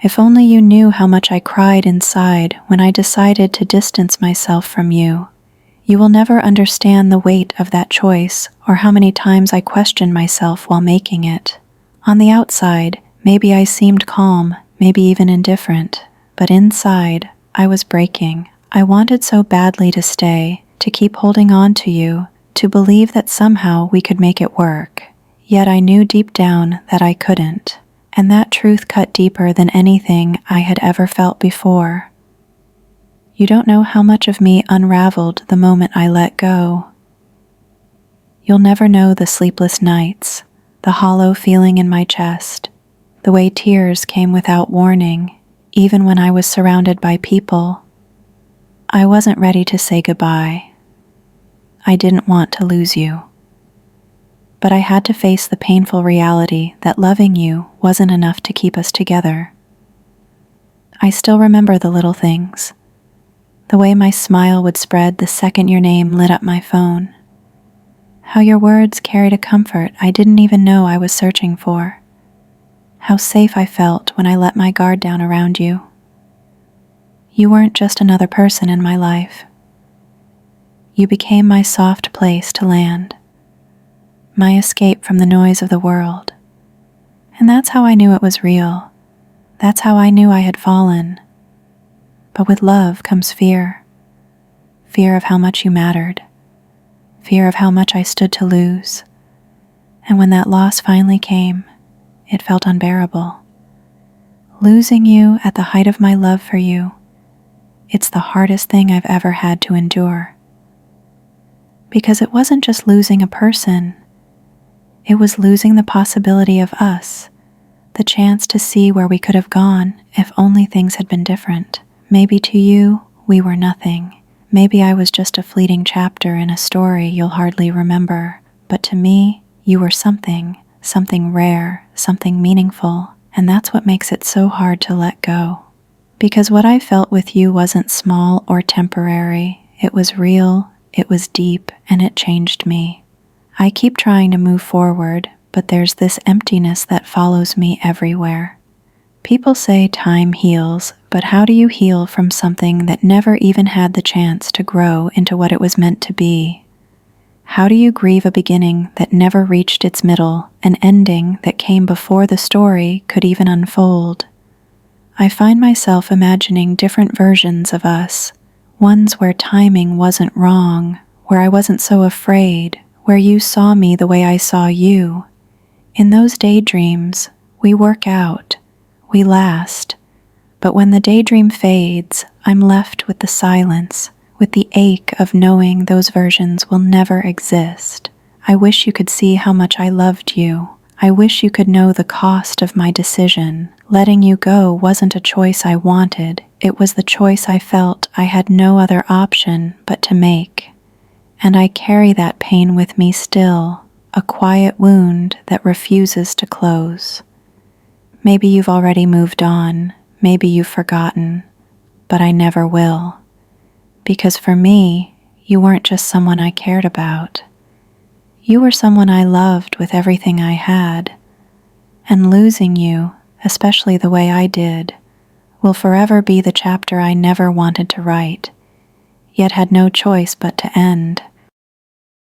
If only you knew how much I cried inside when I decided to distance myself from you. You will never understand the weight of that choice or how many times I questioned myself while making it. On the outside, maybe I seemed calm, maybe even indifferent, but inside, I was breaking. I wanted so badly to stay, to keep holding on to you, to believe that somehow we could make it work. Yet I knew deep down that I couldn't, and that truth cut deeper than anything I had ever felt before. You don't know how much of me unraveled the moment I let go. You'll never know the sleepless nights, the hollow feeling in my chest, the way tears came without warning, even when I was surrounded by people. I wasn't ready to say goodbye. I didn't want to lose you. But I had to face the painful reality that loving you wasn't enough to keep us together. I still remember the little things. The way my smile would spread the second your name lit up my phone. How your words carried a comfort I didn't even know I was searching for. How safe I felt when I let my guard down around you. You weren't just another person in my life. You became my soft place to land, my escape from the noise of the world. And that's how I knew it was real. That's how I knew I had fallen. But with love comes fear. Fear of how much you mattered. Fear of how much I stood to lose. And when that loss finally came, it felt unbearable. Losing you at the height of my love for you, it's the hardest thing I've ever had to endure. Because it wasn't just losing a person, it was losing the possibility of us, the chance to see where we could have gone if only things had been different. Maybe to you, we were nothing. Maybe I was just a fleeting chapter in a story you'll hardly remember. But to me, you were something rare, something meaningful, and that's what makes it so hard to let go. Because what I felt with you wasn't small or temporary. It was real, it was deep, and it changed me. I keep trying to move forward, but there's this emptiness that follows me everywhere. People say time heals, but how do you heal from something that never even had the chance to grow into what it was meant to be? How do you grieve a beginning that never reached its middle, an ending that came before the story could even unfold? I find myself imagining different versions of us, ones where timing wasn't wrong, where I wasn't so afraid, where you saw me the way I saw you. In those daydreams, we work out, we last, but when the daydream fades, I'm left with the silence, with the ache of knowing those versions will never exist. I wish you could see how much I loved you. I wish you could know the cost of my decision. Letting you go wasn't a choice I wanted. It was the choice I felt I had no other option but to make. And I carry that pain with me still, a quiet wound that refuses to close. Maybe you've already moved on, maybe you've forgotten, but I never will. Because for me, you weren't just someone I cared about. You were someone I loved with everything I had. And losing you, especially the way I did, will forever be the chapter I never wanted to write, yet had no choice but to end.